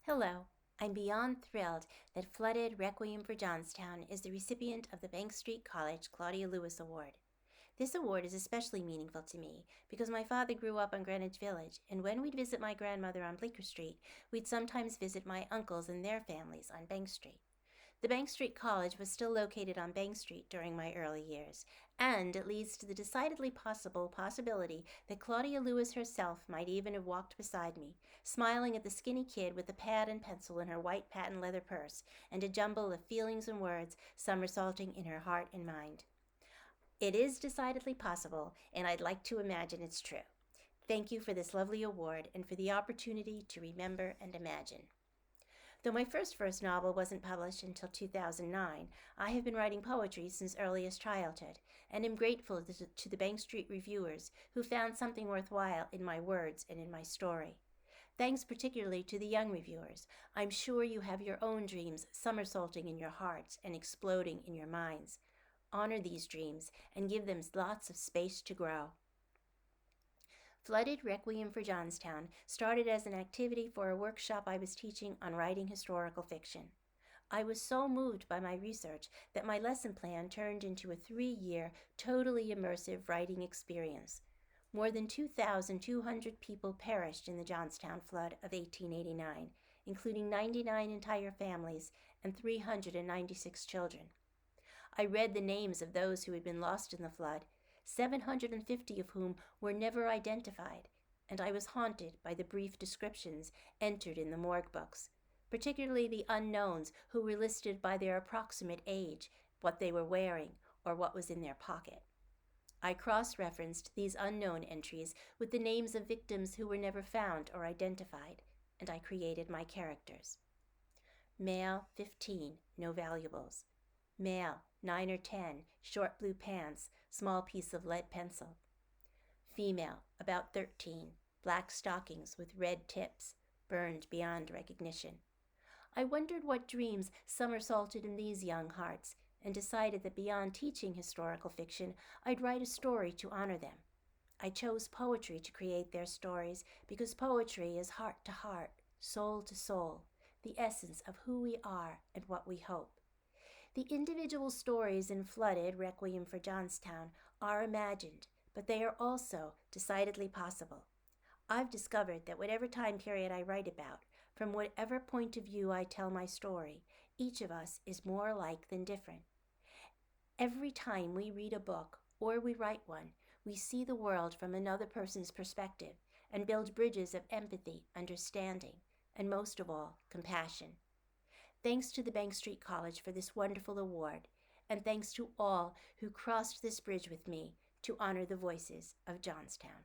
Hello, I'm beyond thrilled that Flooded Requiem for Johnstown is the recipient of the Bank Street College Claudia Lewis Award. This award is especially meaningful to me because my father grew up on Greenwich Village, and when we'd visit my grandmother on Bleecker Street, we'd sometimes visit my uncles and their families on Bank Street. The Bank Street College was still located on Bank Street during my early years, and it leads to the decidedly possibility that Claudia Lewis herself might even have walked beside me, smiling at the skinny kid with a pad and pencil in her white patent leather purse, and a jumble of feelings and words somersaulting in her heart and mind. It is decidedly possible, and I'd like to imagine it's true. Thank you for this lovely award and for the opportunity to remember and imagine. Though my first novel wasn't published until 2009, I have been writing poetry since earliest childhood, and am grateful to the Bank Street reviewers who found something worthwhile in my words and in my story. Thanks particularly to the young reviewers. I'm sure you have your own dreams somersaulting in your hearts and exploding in your minds. Honor these dreams and give them lots of space to grow. Flooded Requiem for Johnstown started as an activity for a workshop I was teaching on writing historical fiction. I was so moved by my research that my lesson plan turned into a 3-year, totally immersive writing experience. More than 2,200 people perished in the Johnstown flood of 1889, including 99 entire families and 396 children. I read the names of those who had been lost in the flood, 750 of whom were never identified, and I was haunted by the brief descriptions entered in the morgue books, particularly the unknowns who were listed by their approximate age, what they were wearing, or what was in their pocket. I cross-referenced these unknown entries with the names of victims who were never found or identified, and I created my characters. Male, 15, no valuables. Male, 9 or 10, short blue pants, small piece of lead pencil. Female, about 13, black stockings with red tips, burned beyond recognition. I wondered what dreams somersaulted in these young hearts, and decided that beyond teaching historical fiction, I'd write a story to honor them. I chose poetry to create their stories because poetry is heart to heart, soul to soul, the essence of who we are and what we hope. The individual stories in Flooded Requiem for Johnstown are imagined, but they are also decidedly possible. I've discovered that whatever time period I write about, from whatever point of view I tell my story, each of us is more alike than different. Every time we read a book or we write one, we see the world from another person's perspective and build bridges of empathy, understanding, and most of all, compassion. Thanks to the Bank Street College for this wonderful award, and thanks to all who crossed this bridge with me to honor the voices of Johnstown.